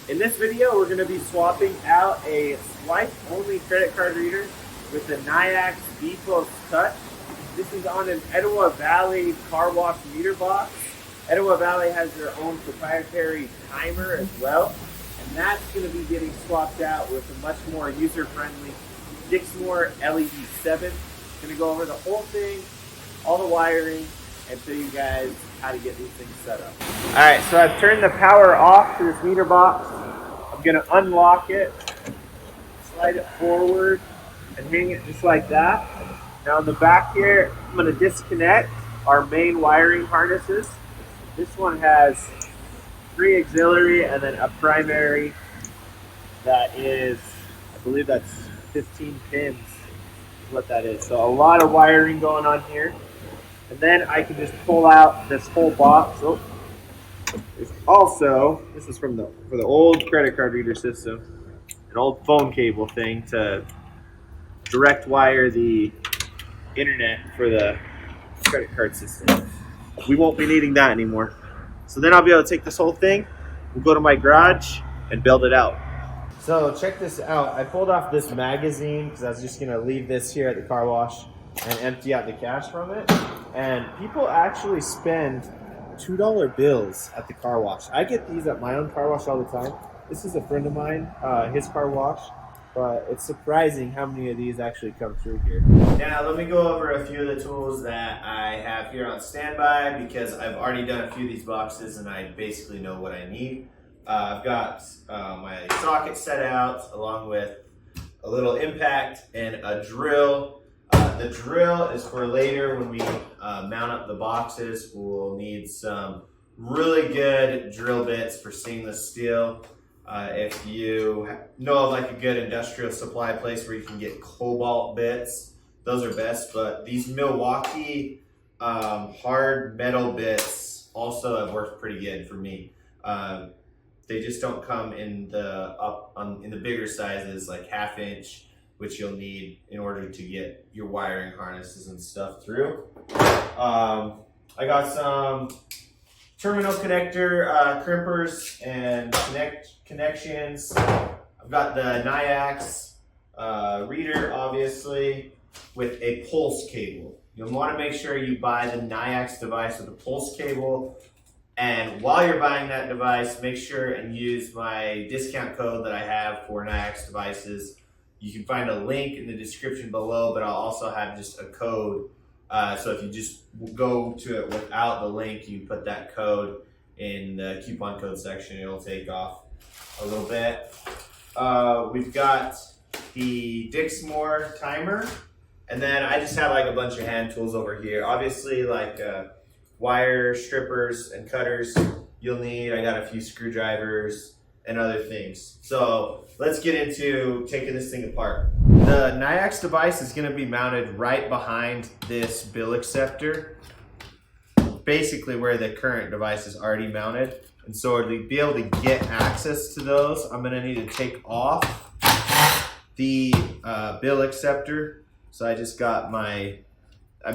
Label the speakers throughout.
Speaker 1: In this video, we're going to be swapping out a swipe-only credit card reader with the Nayax VPOS Touch. This is on an Etowah Valley car wash meter box. Etowah Valley has their own proprietary timer as well, and that's going to be getting swapped out with a much more user-friendly Dixmoor LED 7. Going to go over the whole thing, all the wiring, and show you guys how to get these things set up. Alright, so I've turned the power off to this meter box. I'm going to unlock it, slide it forward, and hang it just like that. Now in the back here, I'm going to disconnect our main wiring harnesses. This one has 3 auxiliary and then a primary that is, I believe that's 15 pins is what that is. So a lot of wiring going on here. And then I can just pull out this whole box. Oh, it's also, this is for the old credit card reader system, an old phone cable thing to direct wire the internet for the credit card system. We won't be needing that anymore. So then I'll be able to take this whole thing and go to my garage and build it out. So check this out. I pulled off this magazine because I was just gonna leave this here at the car wash and empty out the cash from it. And people actually spend $2 bills at the car wash. I get these at my own car wash all the time. This is a friend of mine, his car wash, but it's surprising how many of these actually come through here. Now let me go over a few of the tools that I have here on standby because I've already done a few of these boxes and I basically know what I need. I've got my socket set out along with a little impact and a drill. The drill is for later when we mount up the boxes. We'll need some really good drill bits for stainless steel. If you know of like a good industrial supply place where you can get cobalt bits, those are best. But these Milwaukee hard metal bits also have worked pretty good for me. They just don't come in the bigger sizes, like 1/2 inch, which you'll need in order to get your wiring harnesses and stuff through. I got some terminal connector crimpers and connections. I've got the Nayax reader, obviously, with a pulse cable. You'll want to make sure you buy the Nayax device with a pulse cable. And while you're buying that device, make sure and use my discount code that I have for Nayax devices. You can find a link in the description below, but I'll also have just a code. So if you just go to it without the link, you put that code in the coupon code section. It'll take off a little bit. We've got the Dixmoor timer. And then I just have like a bunch of hand tools over here. Obviously like wire strippers and cutters you'll need. I got a few screwdrivers and other things. So let's get into taking this thing apart. The Nayax device is going to be mounted right behind this bill acceptor, basically where the current device is already mounted. And so to be able to get access to those, I'm going to need to take off the bill acceptor. So I just got my,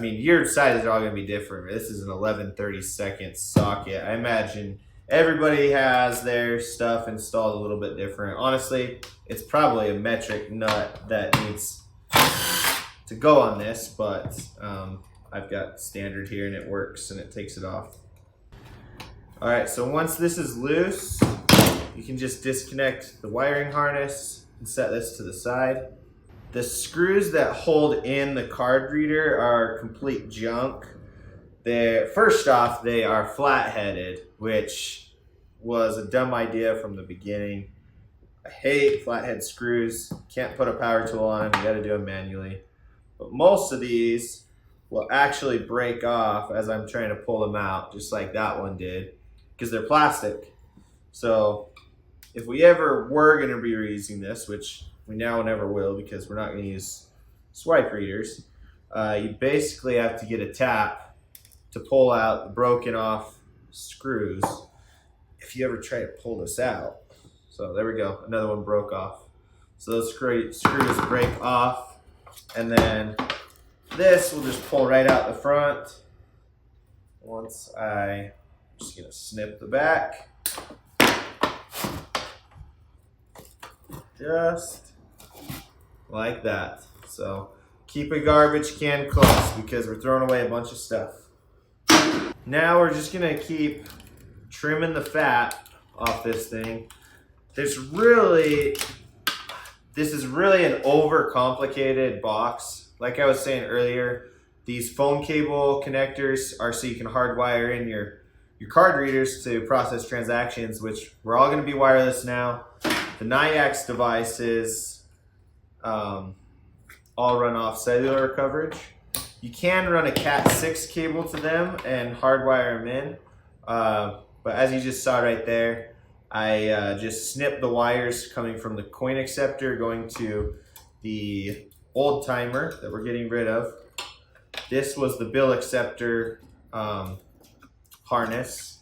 Speaker 1: your sizes are all going to be different. This is an 11/32 socket. I imagine everybody has their stuff installed a little bit different. Honestly, it's probably a metric nut that needs to go on this, but I've got standard here and it works and it takes it off. All right, so once this is loose, you can just disconnect the wiring harness and set this to the side. The screws that hold in the card reader are complete junk. First off, they are flat-headed, which was a dumb idea from the beginning. I hate flathead screws. Can't put a power tool on them. You gotta do them manually. But most of these will actually break off as I'm trying to pull them out, just like that one did, because they're plastic. So if we ever were gonna be reusing this, which we now never will because we're not gonna use swipe readers, you basically have to get a tap to pull out the broken off screws if you ever try to pull this out. So there we go, another one broke off. So those screws break off, and then this will just pull right out the front. Once I'm just gonna snip the back.
Speaker 2: just like that. So keep a garbage can close because we're throwing away a bunch of stuff. Now we're just gonna keep trimming the fat off this thing. This is really an overcomplicated box. Like I was saying earlier, these phone cable connectors are so you can hardwire in your card readers to process transactions, which we're all going to be wireless now. The Nayax devices all run off cellular coverage. You can run a Cat 6 cable to them and hardwire them in, but as you just saw right there, I just snipped the wires coming from the coin acceptor going to the old timer that we're getting rid of. This was the bill acceptor harness.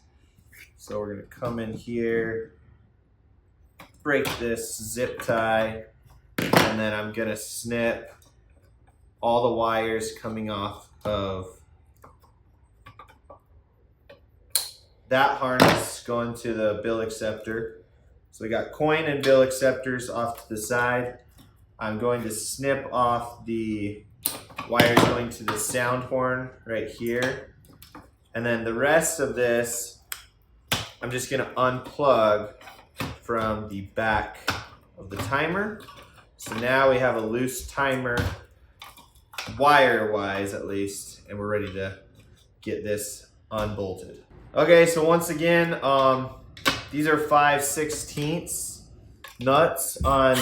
Speaker 2: So we're going to come in here, break this zip tie, and then I'm going to snip all the wires coming off of that harness going to the bill acceptor. So we got coin and bill acceptors off to the side. I'm going to snip off the wires going to the sound horn right here. And then the rest of this, I'm just gonna unplug from the back of the timer. So now we have a loose timer, wire-wise at least, and we're ready to get this unbolted. Okay, so once again, these are 5/16 nuts on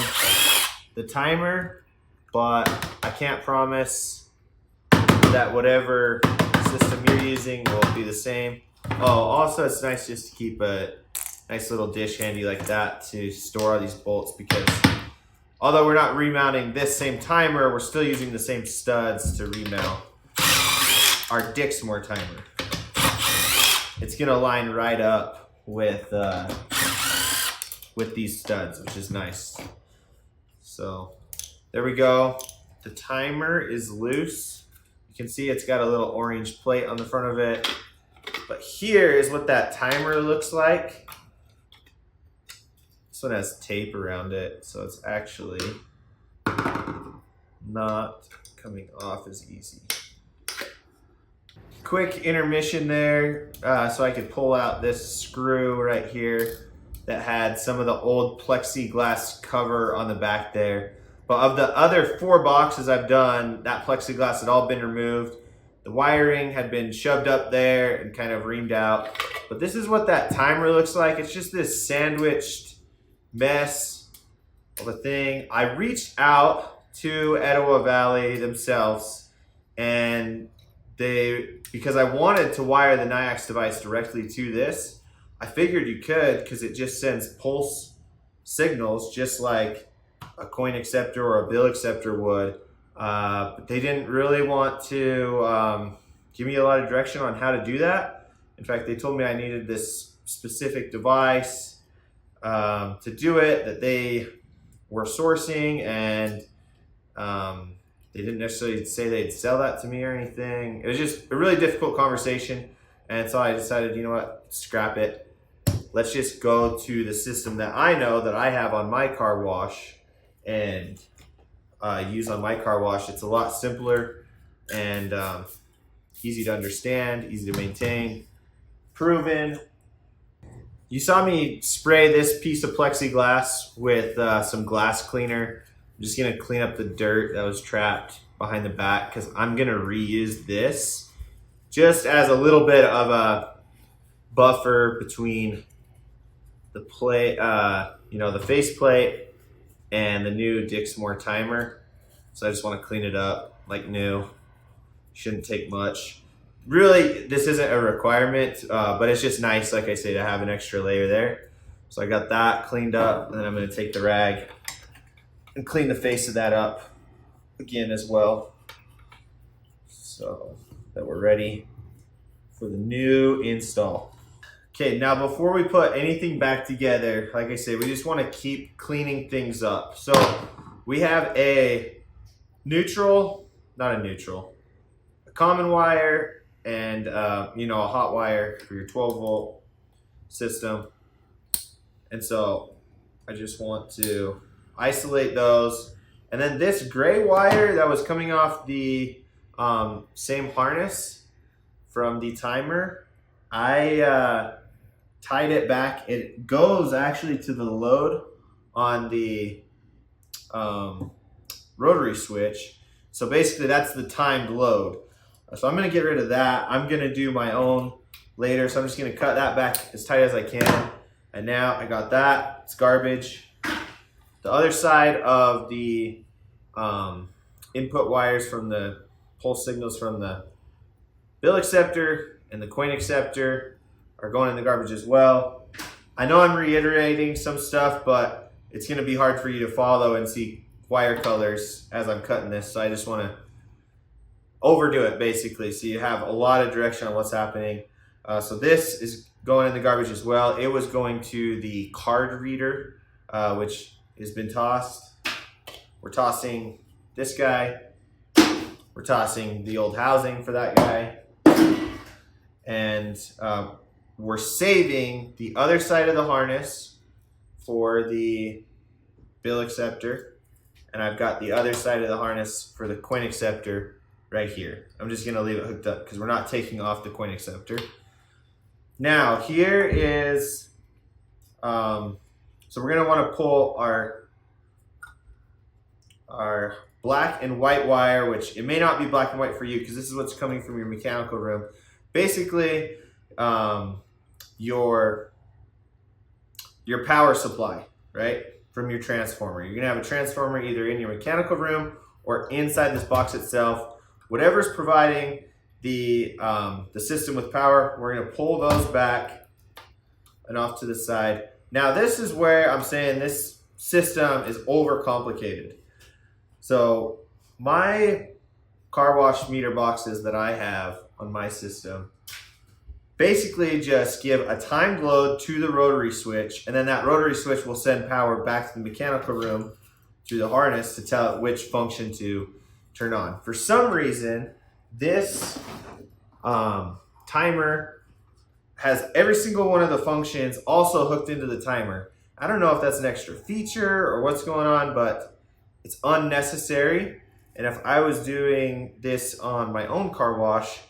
Speaker 2: the timer, but I can't promise that whatever system you're using will be the same. Oh, also it's nice just to keep a nice little dish handy like that to store all these bolts, because although we're not remounting this same timer, we're still using the same studs to remount our Dixmoor timer. It's gonna line right up with these studs, which is nice. So there we go. The timer is loose. You can see it's got a little orange plate on the front of it. But here is what that timer looks like. This one has tape around it, so it's actually not coming off as easy. Quick intermission there, so I could pull out this screw right here that had some of the old plexiglass cover on the back there. But of the other 4 boxes I've done, that plexiglass had all been removed. The wiring had been shoved up there and kind of reamed out. But this is what that timer looks like. It's just this sandwiched mess of a thing. I reached out to Etowah Valley themselves, and because I wanted to wire the Nayax device directly to this, I figured you could, because it just sends pulse signals just like a coin acceptor or a bill acceptor would. But they didn't really want to give me a lot of direction on how to do that. In fact, they told me I needed this specific device to do it, that they were sourcing, and they didn't necessarily say they'd sell that to me or anything. It was just a really difficult conversation, and so I decided, you know what, scrap it. Let's just go to the system that I know that I have on my car wash and use on my car wash. It's a lot simpler and easy to understand, easy to maintain, proven. You saw me spray this piece of plexiglass with some glass cleaner. I'm just gonna clean up the dirt that was trapped behind the back, because I'm gonna reuse this just as a little bit of a buffer between the plate, the face plate and the new Dixmoor timer. So I just want to clean it up like new. Shouldn't take much. Really, this isn't a requirement, but it's just nice, like I say, to have an extra layer there. So I got that cleaned up, and then I'm going to take the rag and clean the face of that up again as well, so that we're ready for the new install. Okay, now before we put anything back together, like I say, we just want to keep cleaning things up. So we have a common wire, and a hot wire for your 12-volt system. And so I just want to isolate those. And then this gray wire that was coming off the same harness from the timer, I tied it back. It goes actually to the load on the rotary switch. So basically that's the timed load. So I'm gonna get rid of that. I'm gonna do my own later. So I'm just gonna cut that back as tight as I can. And now I got that, it's garbage. The other side of the input wires from the pulse signals from the bill acceptor and the coin acceptor are going in the garbage as well. I know I'm reiterating some stuff, but it's gonna be hard for you to follow and see wire colors as I'm cutting this. So I just wanna overdo it basically, so you have a lot of direction on what's happening. So this is going in the garbage as well. It was going to the card reader, which has been tossed. We're tossing this guy. We're tossing the old housing for that guy. And we're saving the other side of the harness for the bill acceptor. And I've got the other side of the harness for the coin acceptor right here. I'm just gonna leave it hooked up because we're not taking off the coin acceptor. Now here is, so we're gonna wanna pull our black and white wire, which it may not be black and white for you because this is what's coming from your mechanical room. Basically, your power supply, right? From your transformer. You're gonna have a transformer either in your mechanical room or inside this box itself. Whatever's providing the system with power, we're gonna pull those back and off to the side. Now this is where I'm saying this system is overcomplicated. So my car wash meter boxes that I have on my system basically just give a timed load to the rotary switch, and then that rotary switch will send power back to the mechanical room through the harness to tell it which function to turn on. For some reason, this timer has every single one of the functions also hooked into the timer. I don't know if that's an extra feature or what's going on, but it's unnecessary. And if I was doing this on my own car wash,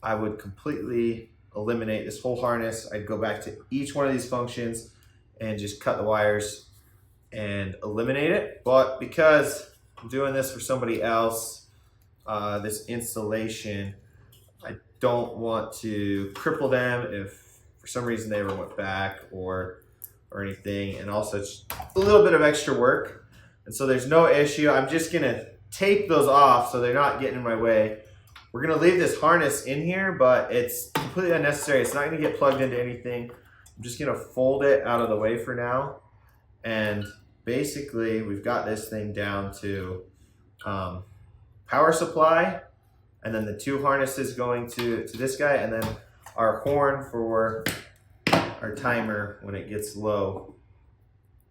Speaker 2: I would completely eliminate this whole harness. I'd go back to each one of these functions and just cut the wires and eliminate it. But because I'm doing this for somebody else, this installation, I don't want to cripple them if for some reason they ever went back or anything. And also it's a little bit of extra work. And so there's no issue. I'm just gonna tape those off so they're not getting in my way. We're gonna leave this harness in here, but it's completely unnecessary. It's not gonna get plugged into anything. I'm just gonna fold it out of the way for now. And basically we've got this thing down to power supply, and then the two harnesses going to this guy, and then our horn for our timer when it gets low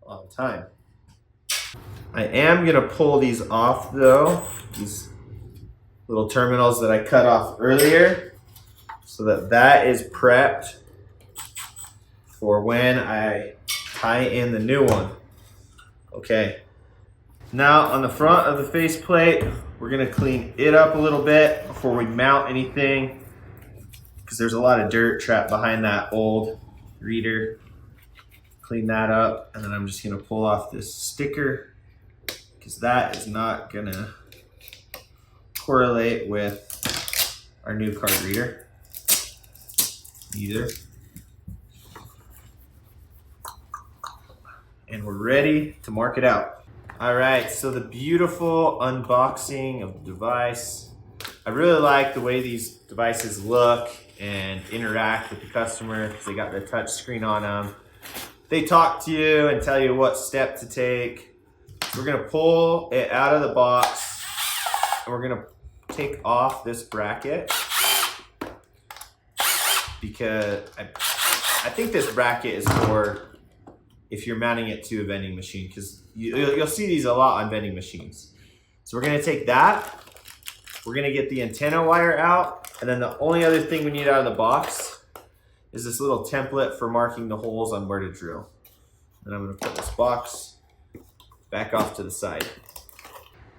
Speaker 2: on time. I am gonna pull these off though, these little terminals that I cut off earlier, so that is prepped for when I tie in the new one. Okay. Now on the front of the faceplate, we're gonna clean it up a little bit before we mount anything, because there's a lot of dirt trapped behind that old reader. Clean that up, and then I'm just gonna pull off this sticker, because that is not gonna correlate with our new card reader either. And we're ready to mark it out. All right, so the beautiful unboxing of the device. I really like the way these devices look and interact with the customer, because they got the touch screen on them. They talk to you and tell you what step to take. We're gonna pull it out of the box, and we're gonna take off this bracket, because I think this bracket is for if you're mounting it to a vending machine, because you'll see these a lot on vending machines. So we're gonna take that, we're gonna get the antenna wire out, and then the only other thing we need out of the box is this little template for marking the holes on where to drill. And I'm gonna put this box back off to the side.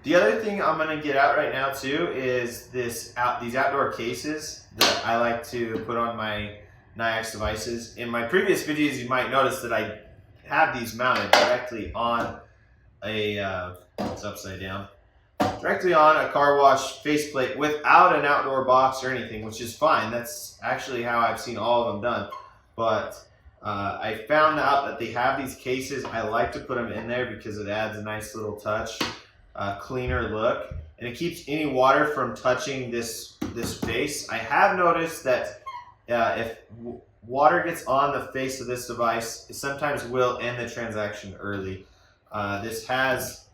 Speaker 2: The other thing I'm gonna get out right now too is these outdoor cases that I like to put on my Nayax devices. In my previous videos, you might notice that I have these mounted directly on a, it's upside down, directly on a car wash faceplate without an outdoor box or anything, which is fine. That's actually how I've seen all of them done. But I found out that they have these cases. I like to put them in there because it adds a nice little touch, cleaner look, and it keeps any water from touching this face. I have noticed that if water gets on the face of this device, it sometimes will end the transaction early. This has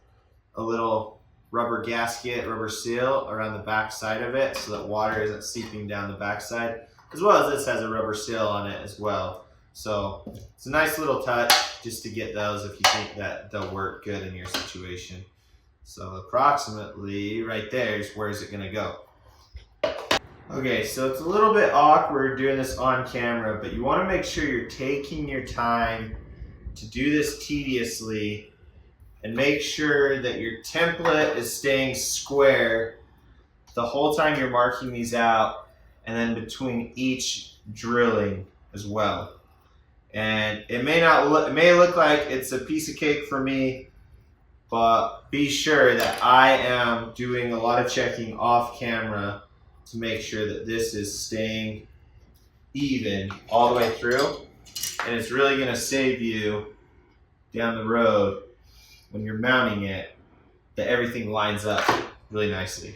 Speaker 2: a little rubber gasket, rubber seal around the back side of it so that water isn't seeping down the back side, as well as this has a rubber seal on it as well. So it's a nice little touch just to get those if you think that they'll work good in your situation. So approximately right there is where is it gonna go. Okay, so it's a little bit awkward doing this on camera, but you wanna make sure you're taking your time to do this tediously and make sure that your template is staying square the whole time you're marking these out, and then between each drilling as well. And it may look like it's a piece of cake for me, but be sure that I am doing a lot of checking off camera to make sure that this is staying even all the way through. And it's really gonna save you down the road when you're mounting it, that everything lines up really nicely.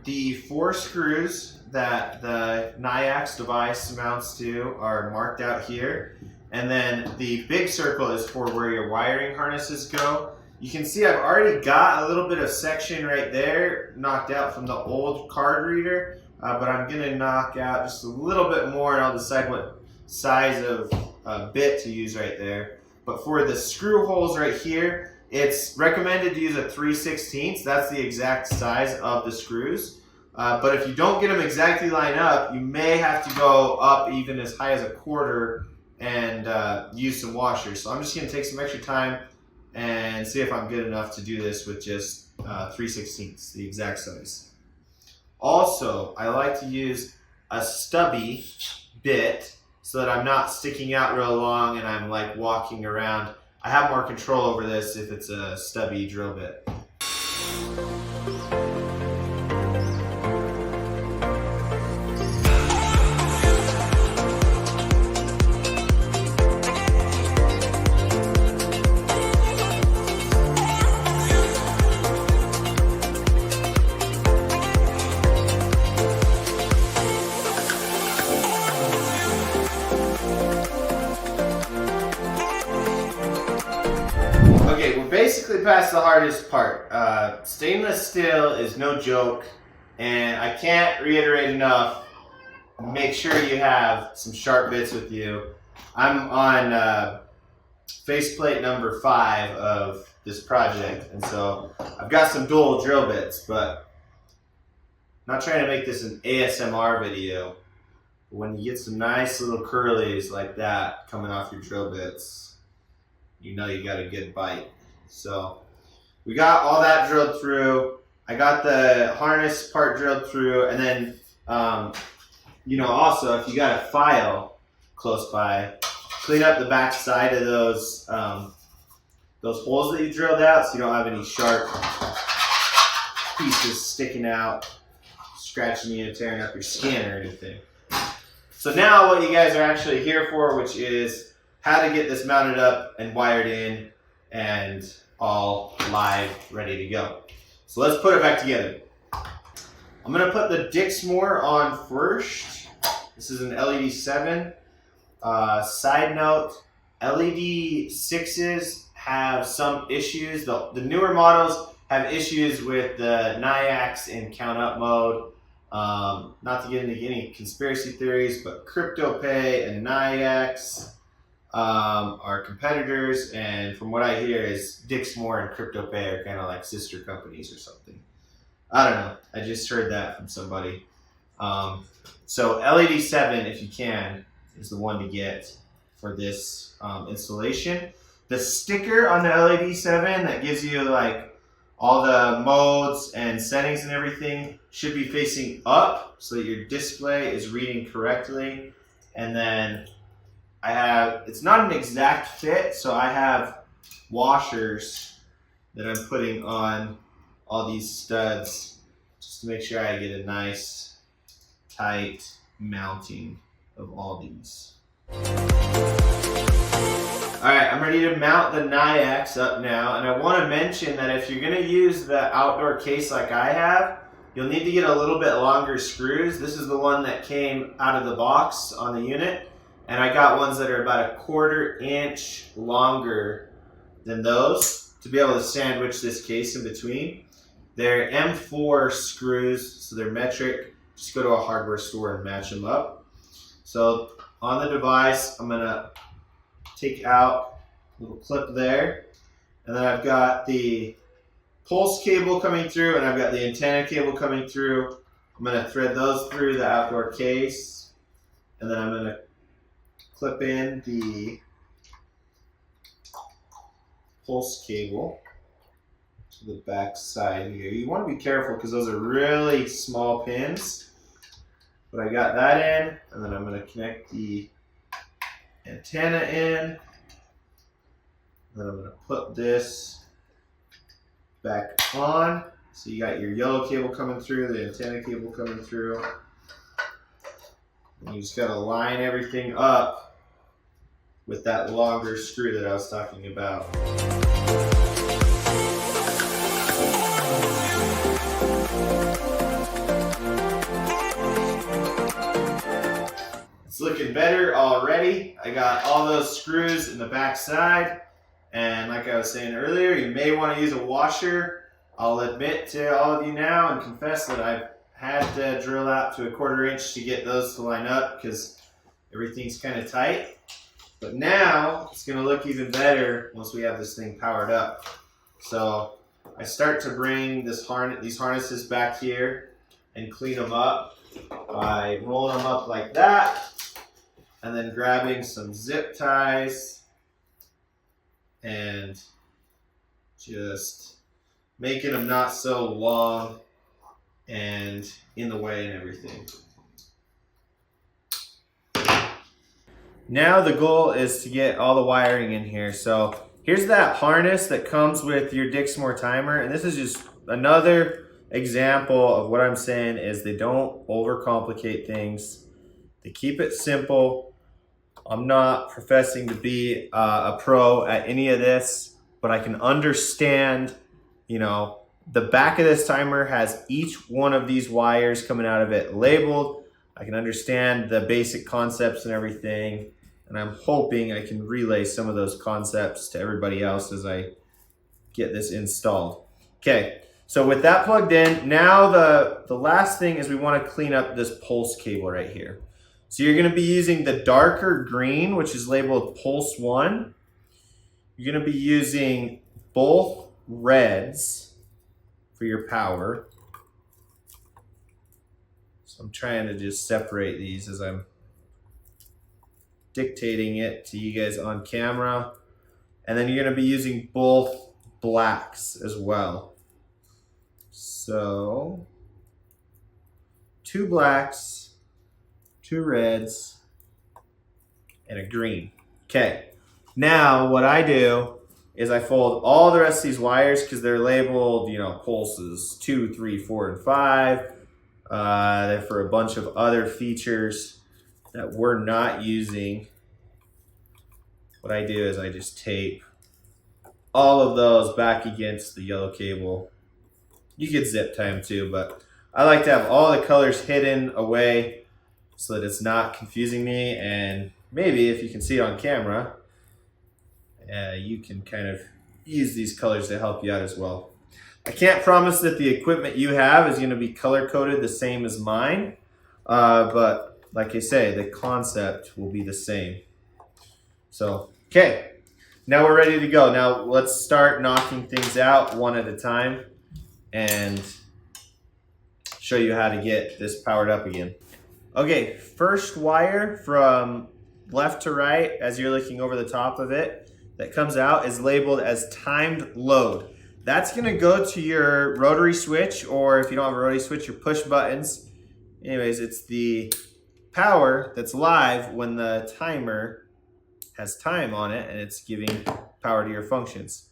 Speaker 2: The 4 screws that the Nayax device mounts to are marked out here. And then the big circle is for where your wiring harnesses go. You can see I've already got a little bit of section right there knocked out from the old card reader, but I'm gonna knock out just a little bit more and I'll decide what size of bit to use right there. But for the screw holes right here, it's recommended to use a 3/16. That's the exact size of the screws. But if you don't get them exactly lined up, you may have to go up even as high as a quarter and use some washers. So I'm just gonna take some extra time and see if I'm good enough to do this with just 3/16, the exact size. Also, I like to use a stubby bit so that I'm not sticking out real long and I'm like walking around. I have more control over this if it's a stubby drill bit. Okay, we're basically past the hardest part. Stainless steel is no joke, and I can't reiterate enough, make sure you have some sharp bits with you. I'm on faceplate number 5 of this project, and so I've got some dual drill bits, but I'm not trying to make this an ASMR video. But when you get some nice little curlies like that coming off your drill bits, you know you got a good bite. So we got all that drilled through. I got the harness part drilled through, and then you know, also if you got a file close by, clean up the back side of those holes that you drilled out so you don't have any sharp pieces sticking out, scratching you and tearing up your skin or anything. So now what you guys are actually here for, which is how to get this mounted up and wired in and all live, ready to go. So let's put it back together. I'm gonna put the Dixmoor on first. This is an LED 7. Side note, LED 6s have some issues. The newer models have issues with the Nayax in count up mode. Not to get into any conspiracy theories, but CryptoPay and Nayax are competitors, and from what I hear is Dixmoor and CryptoPay are kind of like sister companies or something. I don't know. I just heard that from somebody. So LED 7, if you can, is the one to get for this installation. The sticker on the LED7 that gives you like all the modes and settings and everything should be facing up so that your display is reading correctly. And then it's not an exact fit, so I have washers that I'm putting on all these studs just to make sure I get a nice tight mounting of all these. Alright, I'm ready to mount the Nayax up now, and I want to mention that if you're going to use the outdoor case like I have, you'll need to get a little bit longer screws. This is the one that came out of the box on the unit, and I got ones that are about 1/4 inch longer than those to be able to sandwich this case in between. They're M4 screws, so they're metric. Just go to a hardware store and match them up. So on the device, I'm going to take out a little clip there, and then I've got the pulse cable coming through, and I've got the antenna cable coming through. I'm going to thread those through the outdoor case, and then I'm going to clip in the pulse cable to the back side here. You want to be careful because those are really small pins, but I got that in, and then I'm going to connect the antenna in. Then I'm going to put this back on. So you got your yellow cable coming through, the antenna cable coming through. And you just got to line everything up with that longer screw that I was talking about. It's looking better already. I got all those screws in the back side, and like I was saying earlier, you may want to use a washer. I'll admit to all of you now and confess that I've had to drill out to 1/4 inch to get those to line up because everything's kind of tight. But now it's going to look even better once we have this thing powered up. So I start to bring these harnesses back here and clean them up by rolling them up like that, and then grabbing some zip ties and just making them not so long and in the way and everything. Now the goal is to get all the wiring in here. So here's that harness that comes with your Dixmoor timer, and this is just another example of what I'm saying is they don't overcomplicate things. They keep it simple. I'm not professing to be a pro at any of this, but I can understand, you know, the back of this timer has each one of these wires coming out of it labeled. I can understand the basic concepts and everything, and I'm hoping I can relay some of those concepts to everybody else as I get this installed. Okay, so with that plugged in, now the last thing is we want to clean up this pulse cable right here. So you're going to be using the darker green, which is labeled Pulse 1. You're going to be using both reds for your power. So I'm trying to just separate these as I'm dictating it to you guys on camera. And then you're going to be using both blacks as well. So 2 blacks, 2 reds, and a green. Okay, now what I do is I fold all the rest of these wires because they're labeled, you know, pulses 2, 3, 4, and 5. They're for a bunch of other features that we're not using. What I do is I just tape all of those back against the yellow cable. You could zip tie them too, but I like to have all the colors hidden away so that it's not confusing me, and maybe if you can see it on camera, you can kind of use these colors to help you out as well. I can't promise that the equipment you have is going to be color coded the same as mine, but like I say, the concept will be the same. So, okay, now we're ready to go. Now let's start knocking things out one at a time and show you how to get this powered up again. Okay, first wire from left to right as you're looking over the top of it. that comes out is labeled as timed load. That's gonna go to your rotary switch, or if you don't have a rotary switch, your push buttons. Anyways, it's the power that's live when the timer has time on it and it's giving power to your functions.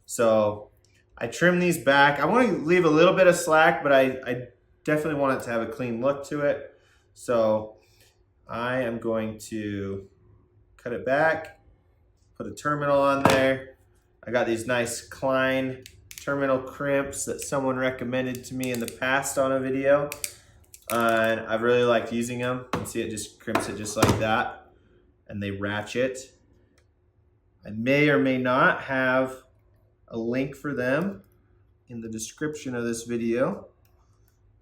Speaker 2: So I trim these back. I want to leave a little bit of slack, but I definitely want it to have a clean look to it. So I am going to cut it back, put a terminal on there. I got these nice Klein terminal crimps that someone recommended to me in the past on a video. And I've really liked using them. You can see it just crimps it just like that. And they ratchet. I may or may not have a link for them in the description of this video.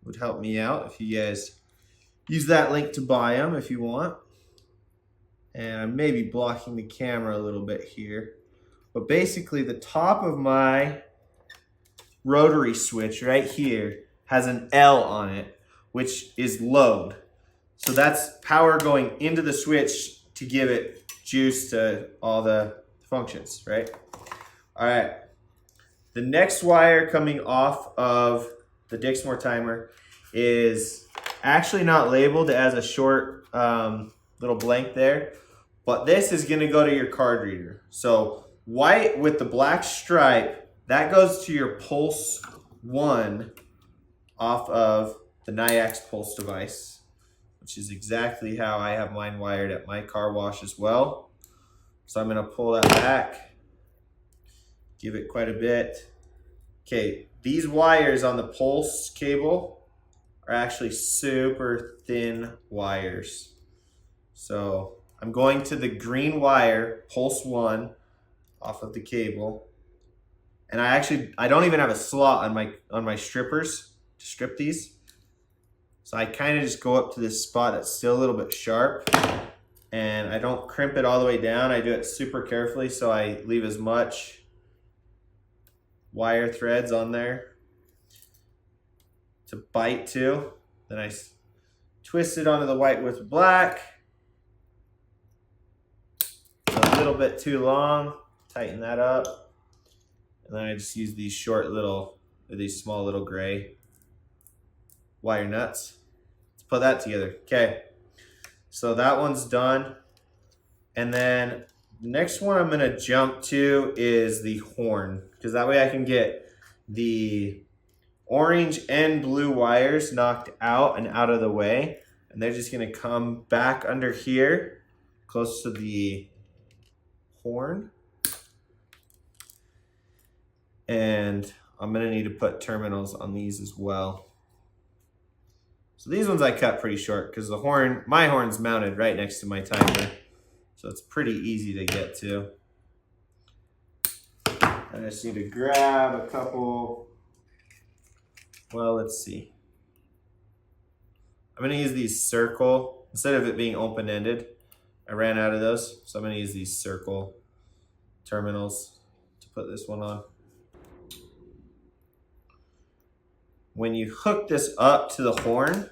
Speaker 2: Would help me out if you guys use that link to buy them if you want. And I may be blocking the camera a little bit here. But basically the top of my rotary switch right here has an L on it, which is load. So that's power going into the switch to give it juice to all the functions, right? All right. The next wire coming off of the Dixmoor timer is actually not labeled. It has a short little blank there, but this is gonna go to your card reader. So white with the black stripe, that goes to your Pulse 1 off of the Nayax Pulse device, which is exactly how I have mine wired at my car wash as well. So I'm gonna pull that back, give it quite a bit. Okay, these wires on the Pulse cable are actually super thin wires. So I'm going to the green wire, Pulse 1, off of the cable. And I don't even have a slot on my strippers to strip these. So I kind of just go up to this spot that's still a little bit sharp, and I don't crimp it all the way down. I do it super carefully so I leave as much wire threads on there to bite to. Then I twist it onto the white with black. A little bit too long, tighten that up. And then I just use these short little, or these small little gray wire nuts to put that together. Okay, so that one's done. And then the next one I'm gonna jump to is the horn, because that way I can get the orange and blue wires knocked out and out of the way. And they're just gonna come back under here, close to the horn. And I'm gonna need to put terminals on these as well. So these ones I cut pretty short because my horn's mounted right next to my timer. So it's pretty easy to get to. I just need to grab a couple, well, let's see. I'm gonna use these circle, instead of it being open-ended, I ran out of those. So I'm gonna use these circle terminals to put this one on. When you hook this up to the horn,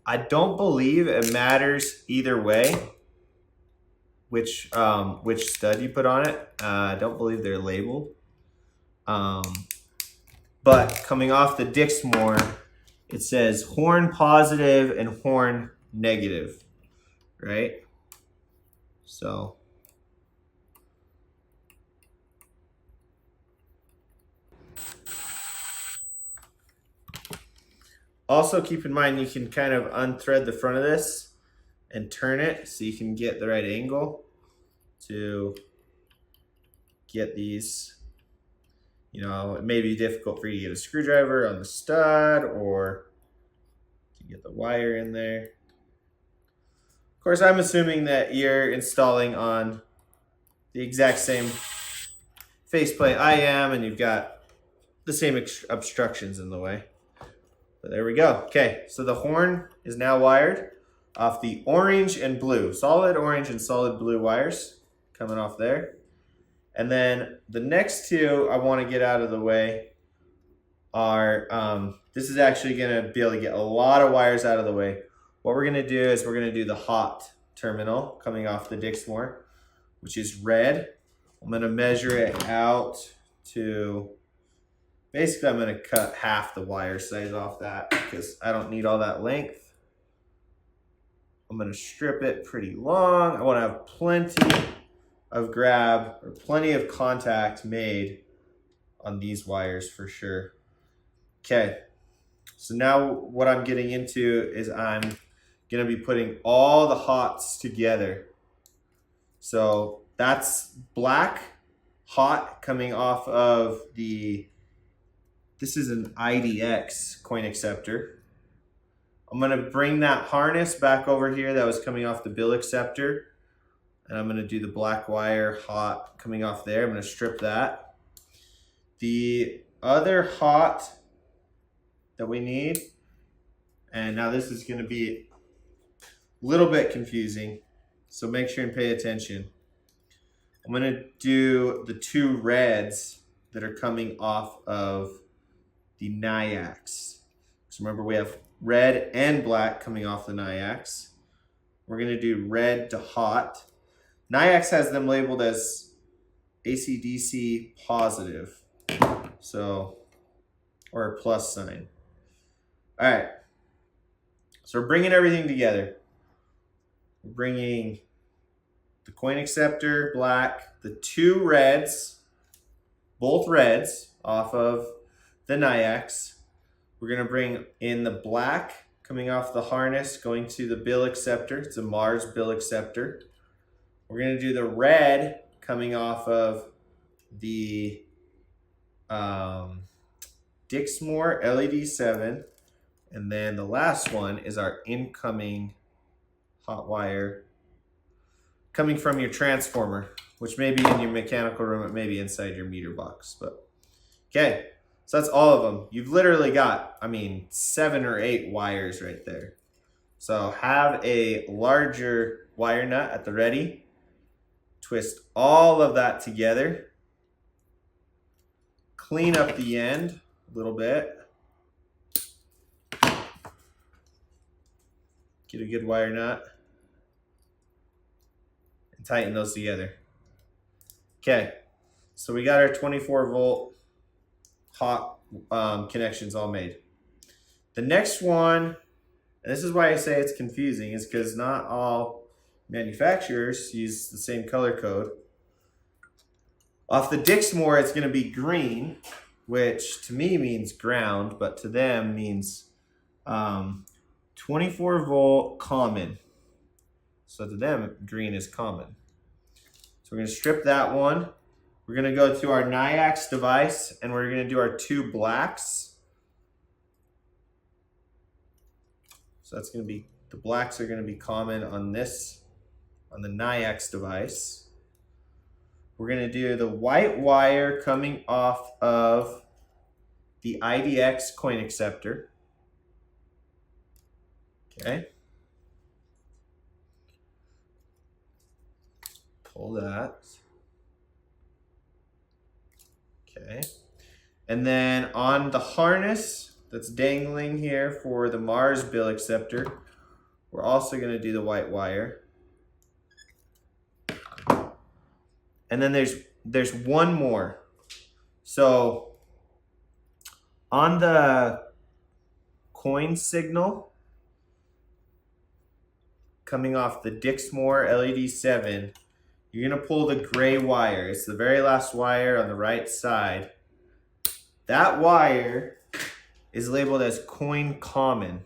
Speaker 2: I don't believe it matters either way which stud you put on it. I don't believe they're labeled. But coming off the Dixmoor, it says horn positive and horn negative, right? So also keep in mind you can kind of unthread the front of this and turn it so you can get the right angle to get these. You know, it may be difficult for you to get a screwdriver on the stud or to get the wire in there. Of course, I'm assuming that you're installing on the exact same faceplate I am and you've got the same obstructions in the way. But there we go. Okay, so the horn is now wired off the orange and blue, solid orange and solid blue wires coming off there. And then the next two I want to get out of the way are, this is actually going to be able to get a lot of wires out of the way. What we're going to do is we're going to do the hot terminal coming off the Dixmoor, which is red. I'm going to measure it out to, basically I'm going to cut half the wire size off that because I don't need all that length. I'm going to strip it pretty long. I want to have plenty of grab or plenty of contact made on these wires for sure. Okay, so now what I'm getting into is I'm going to be putting all the hots together. So that's black hot coming off of this is an IDX coin acceptor. I'm going to bring that harness back over here that was coming off the bill acceptor. And I'm going to do the black wire hot coming off there. I'm going to strip that. The other hot that we need, and now this is going to be a little bit confusing, so make sure and pay attention. I'm going to do the two reds that are coming off of the Nayax. So remember, we have red and black coming off the Nayax. We're going to do red to hot. Nayax has them labeled as AC/DC positive, so, or a plus sign. All right, so we're bringing everything together. We're bringing the coin acceptor, black, the two reds, both reds off of the Nayax. We're gonna bring in the black coming off the harness, going to the bill acceptor. It's a Mars bill acceptor. We're gonna do the red coming off of the Dixmoor LED 7. And then the last one is our incoming hot wire coming from your transformer, which may be in your mechanical room, it may be inside your meter box. But okay, so that's all of them. You've literally got, 7 or 8 wires right there. So have a larger wire nut at the ready. Twist all of that together. Clean up the end a little bit. Get a good wire nut and tighten those together. Okay, so we got our 24 volt hot connections all made. The next one, and this is why I say it's confusing, is because not all manufacturers use the same color code. Off the Dixmoor, it's going to be green, which to me means ground, but to them means 24 volt common. So to them, green is common. So we're going to strip that one. We're going to go to our Nayax device and we're going to do our two blacks. So that's going to be, the blacks are going to be common on this, on the Nayax device. We're going to do the white wire coming off of the IDX coin acceptor. Okay. Pull that. Okay. And then on the harness that's dangling here for the Mars bill acceptor, we're also going to do the white wire. And then there's one more. So on the coin signal coming off the Dixmoor LED 7, you're going to pull the gray wire. It's the very last wire on the right side. That wire is labeled as coin common.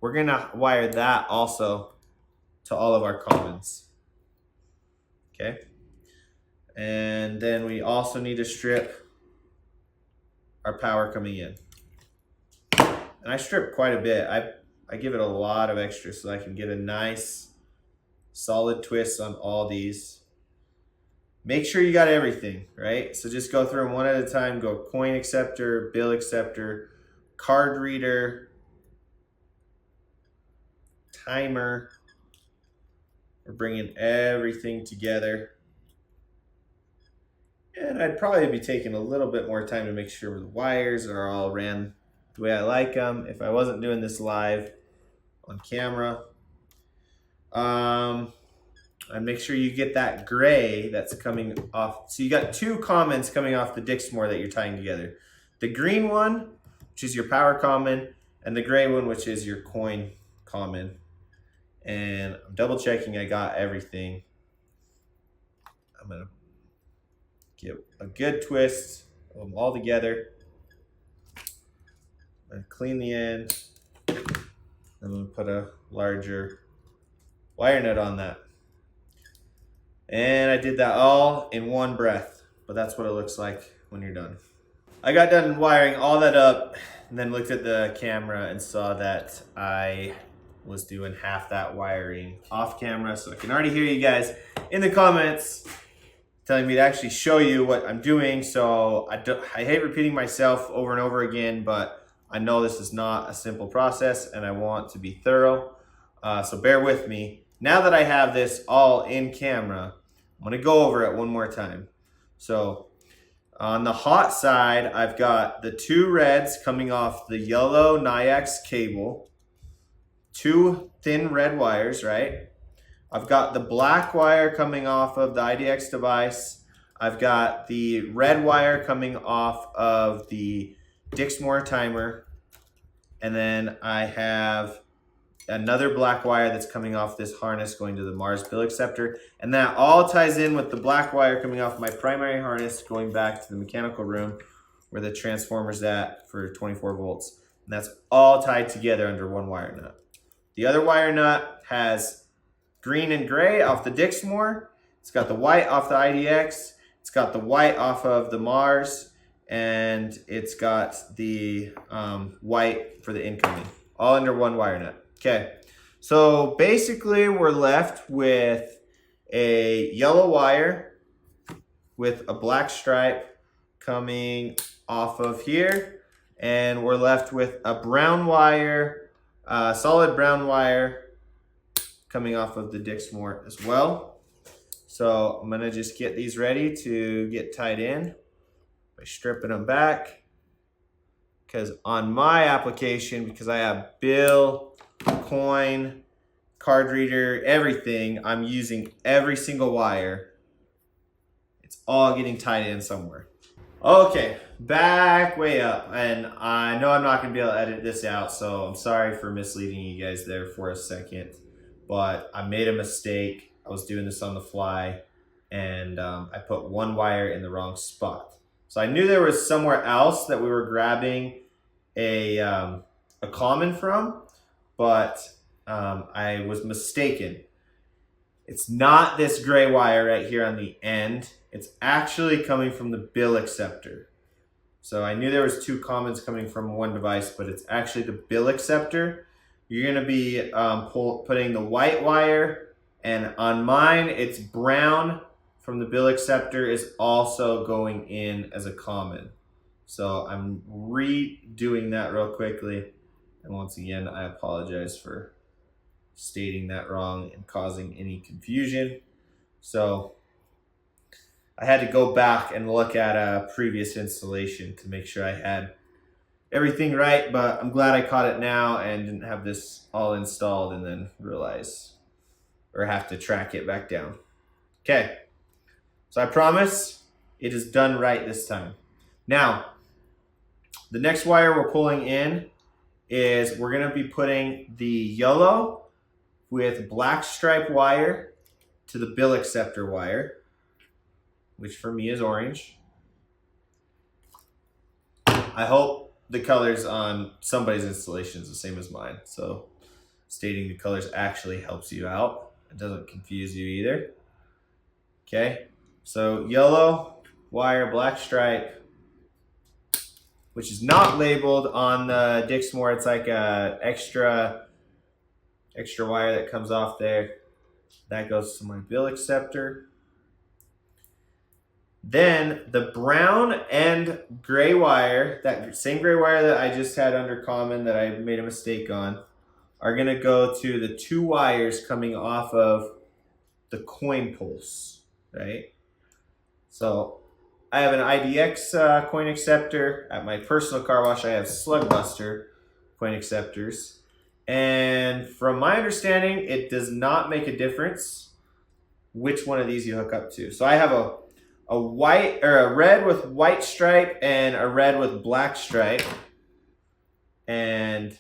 Speaker 2: We're going to wire that also to all of our commons. Okay. And then we also need to strip our power coming in. And I strip quite a bit. I give it a lot of extra so I can get a nice solid twist on all these. Make sure you got everything, right? So just go through them one at a time. Go coin acceptor, bill acceptor, card reader, timer. We're bringing everything together. And I'd probably be taking a little bit more time to make sure the wires are all ran the way I like them if I wasn't doing this live on camera. And make sure you get that gray that's coming off. So you got two commons coming off the Dixmoor that you're tying together. The green one, which is your power common, and the gray one, which is your coin common. And I'm double checking I got everything. I'm gonna give a good twist of them all together. I'm gonna clean the end. I'm gonna put a larger wire nut on that. And I did that all in one breath, but that's what it looks like when you're done. I got done wiring all that up and then looked at the camera and saw that I was doing half that wiring off camera. So I can already hear you guys in the comments telling me to actually show you what I'm doing. So I hate repeating myself over and over again, but I know this is not a simple process and I want to be thorough. So bear with me. Now that I have this all in camera, I'm gonna go over it one more time. So on the hot side, I've got the two reds coming off the yellow Nayax cable, two thin red wires, right? I've got the black wire coming off of the IDX device. I've got the red wire coming off of the Dixmoor timer. And then I have another black wire that's coming off this harness going to the Mars bill acceptor. And that all ties in with the black wire coming off my primary harness going back to the mechanical room where the transformer's at for 24 volts. And that's all tied together under one wire nut. The other wire nut has green and gray off the Dixmoor. It's got the white off the IDX. It's got the white off of the Mars. And it's got the white for the incoming. All under one wire nut. Okay, so basically we're left with a yellow wire with a black stripe coming off of here. And we're left with a brown wire, solid brown wire coming off of the Dixmoor as well. So I'm gonna just get these ready to get tied in by stripping them back. Because on my application, because I have bill, coin, card reader, everything, I'm using every single wire. It's all getting tied in somewhere. Okay, back way up. And I know I'm not gonna be able to edit this out, so I'm sorry for misleading you guys there for a second. But I made a mistake. I was doing this on the fly and I put one wire in the wrong spot. So I knew there was somewhere else that we were grabbing a common from, but I was mistaken. It's not this gray wire right here on the end. It's actually coming from the bill acceptor. So I knew there was two commons coming from one device, but it's actually the bill acceptor. You're gonna be putting the white wire, and on mine, it's brown from the bill acceptor is also going in as a common. So I'm redoing that real quickly. And once again, I apologize for stating that wrong and causing any confusion. So I had to go back and look at a previous installation to make sure I had everything right, but I'm glad I caught it now and didn't have this all installed and then realize or have to track it back down. Okay, so I promise it is done right this time. Now, the next wire we're pulling in is we're gonna be putting the yellow with black stripe wire to the bill acceptor wire, which for me is orange. I hope the colors on somebody's installation is the same as mine. So stating the colors actually helps you out. It doesn't confuse you either. Okay, so yellow wire, black stripe, which is not labeled on the Dixmoor. It's like a extra wire that comes off there. That goes to my bill acceptor. Then the brown and gray wire, that same gray wire that I just had under common that I made a mistake on, are gonna go to the two wires coming off of the coin pulse, right? So I have an IDX coin acceptor. At my personal car wash, I have Slugbuster coin acceptors. And from my understanding, it does not make a difference which one of these you hook up to. So I have a white or a red with white stripe and a red with black stripe. And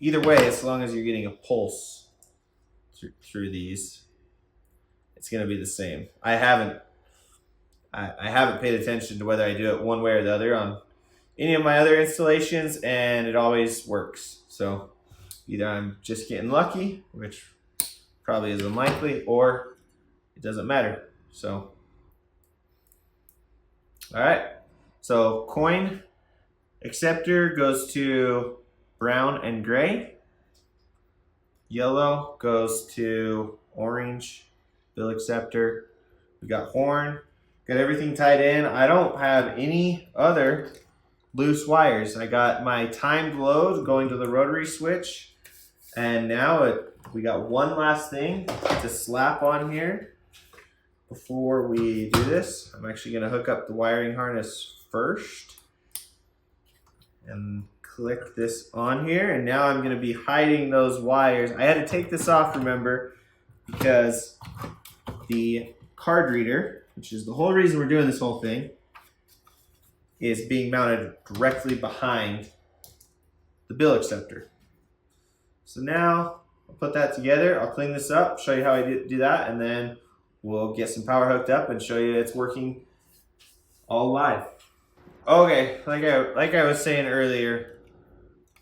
Speaker 2: either way, as long as you're getting a pulse through these, it's going to be the same. I haven't paid attention to whether I do it one way or the other on any of my other installations, and it always works. So either I'm just getting lucky, which probably is unlikely, or it doesn't matter. So, all right. So coin acceptor goes to brown and gray. Yellow goes to orange. Bill acceptor. We got horn. Got everything tied in. I don't have any other loose wires. I got my timed load going to the rotary switch, and now we got one last thing to slap on here before we do this. I'm actually going to hook up the wiring harness first and click this on here, and now I'm going to be hiding those wires. I had to take this off, remember, because the card reader, which is the whole reason we're doing this whole thing, is being mounted directly behind the bill acceptor. So now I'll put that together. I'll clean this up, show you how I do that, and then we'll get some power hooked up and show you it's working all live. Okay, like I was saying earlier,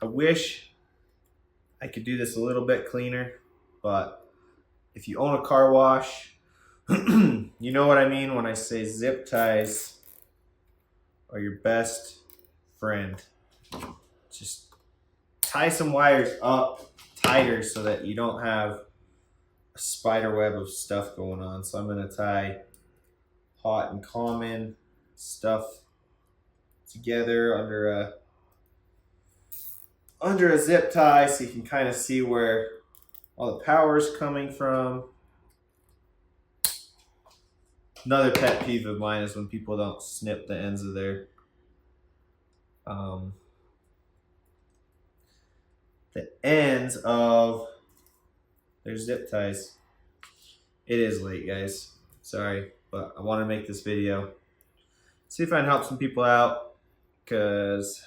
Speaker 2: I wish I could do this a little bit cleaner, but if you own a car wash, you know what I mean when I say zip ties are your best friend. Just tie some wires up tighter so that you don't have a spider web of stuff going on. So I'm going to tie hot and common stuff together under a zip tie so you can kind of see where all the power is coming from. Another pet peeve of mine is when people don't snip the ends of their zip ties. It is late, guys. Sorry, but I want to make this video. See if I can help some people out, because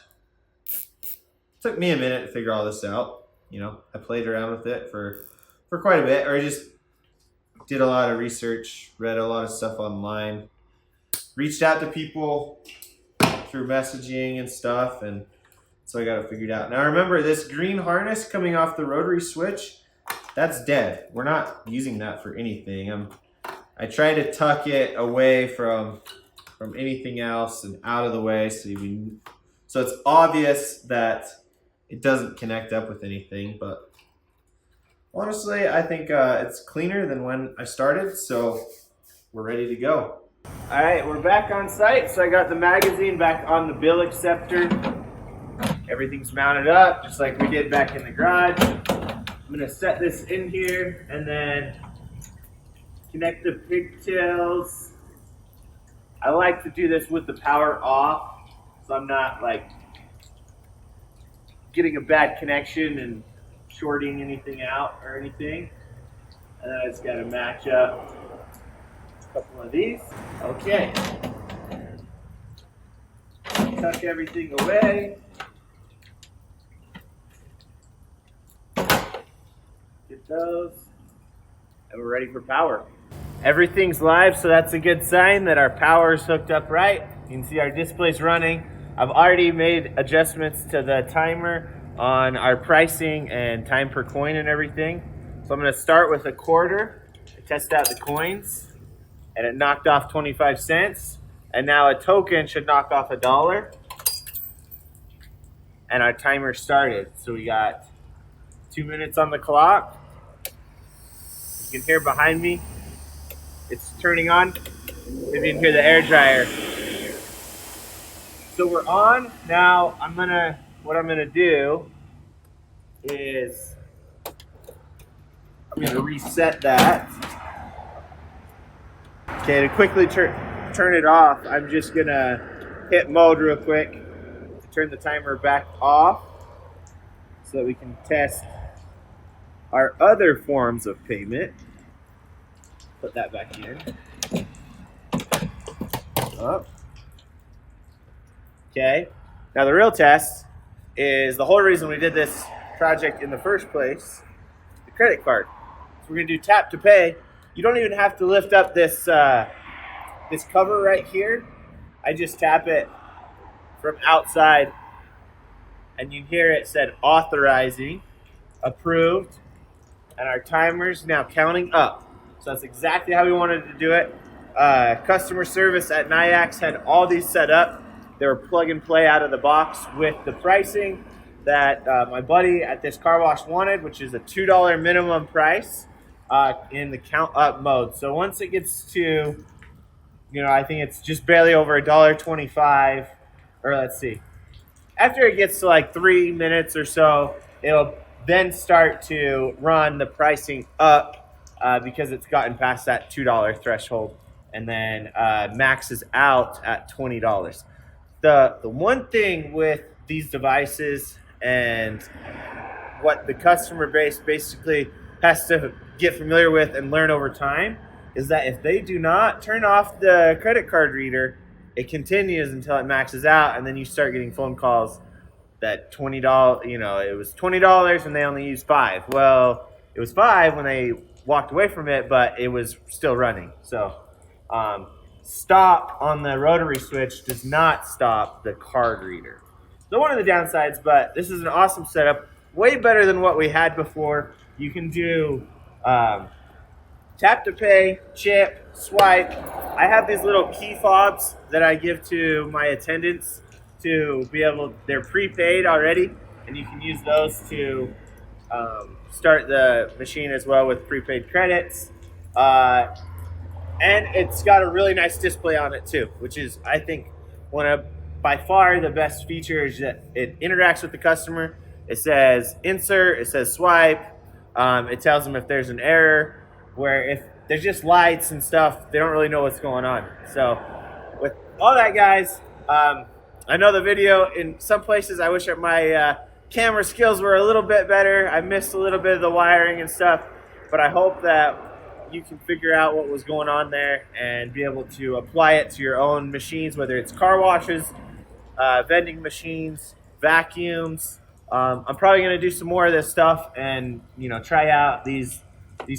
Speaker 2: it took me a minute to figure all this out. You know, I played around with it for quite a bit, or I just did a lot of research, read a lot of stuff online, reached out to people through messaging and stuff, and so I got it figured out. Now remember, this green harness coming off the rotary switch, that's dead. We're not using that for anything. I try to tuck it away from anything else and out of the way so it's obvious that it doesn't connect up with anything, but honestly, I think it's cleaner than when I started, so we're ready to go.
Speaker 1: All right, we're back on site. So I got the magazine back on the bill acceptor. Everything's mounted up, just like we did back in the garage. I'm gonna set this in here and then connect the pigtails. I like to do this with the power off, so I'm not like getting a bad connection and shorting anything out or anything. And then I just gotta match up a couple of these. Okay. Tuck everything away. Get those. And we're ready for power. Everything's live, so that's a good sign that our power is hooked up right. You can see our display's running. I've already made adjustments to the timer on our pricing and time per coin and everything. So I'm going to start with a quarter to test out the coins, and it knocked off 25 cents. And now a token should knock off $1. And our timer started. So we got 2 minutes on the clock. You can hear behind me, it's turning on. Maybe you can hear the air dryer. So we're on. Now what I'm gonna do is I'm gonna reset that. Okay, to quickly turn it off, I'm just gonna hit mode real quick to turn the timer back off so that we can test our other forms of payment. Put that back in. Oh. Okay. Now the real test is the whole reason we did this project in the first place, the credit card. So we're gonna do tap to pay. You don't even have to lift up this this cover right here. I just tap it from outside, and you hear it said authorizing, approved, and our timer's now counting up. So that's exactly how we wanted to do it. Customer service at Nayax had all these set up. They were plug and play out of the box with the pricing that my buddy at this car wash wanted, which is a $2 minimum price in the count up mode. So once it gets to, I think it's just barely over $1.25, or let's see. After it gets to like 3 minutes or so, it'll then start to run the pricing up because it's gotten past that $2 threshold, and then maxes out at $20. The one thing with these devices and what the customer base basically has to get familiar with and learn over time is that if they do not turn off the credit card reader, it continues until it maxes out, and then you start getting phone calls that $20, it was $20 and they only used $5. Well, it was $5 when they walked away from it, but it was still running. So stop on the rotary switch does not stop the card reader. So one of the downsides, but this is an awesome setup, way better than what we had before. You can do tap to pay, chip, swipe. I have these little key fobs that I give to my attendants to be able, they're prepaid already, and you can use those to start the machine as well with prepaid credits. And it's got a really nice display on it too, which is, I think, one of by far the best features. That it interacts with the customer. It says insert, it says swipe. It tells them if there's an error, where if there's just lights and stuff, they don't really know what's going on. So with all that, guys, I know the video in some places, I wish my camera skills were a little bit better. I missed a little bit of the wiring and stuff, but I hope that you can figure out what was going on there and be able to apply it to your own machines, whether it's car washes, vending machines, vacuums. I'm probably going to do some more of this stuff and try out these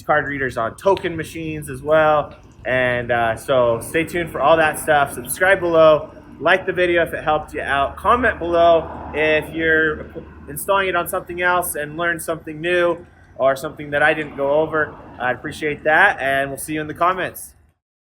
Speaker 1: card readers on token machines as well. And so stay tuned for all that stuff. Subscribe below. Like the video if it helped you out. Comment below if you're installing it on something else and learned something new or something that I didn't go over. I'd appreciate that, and we'll see you in the comments.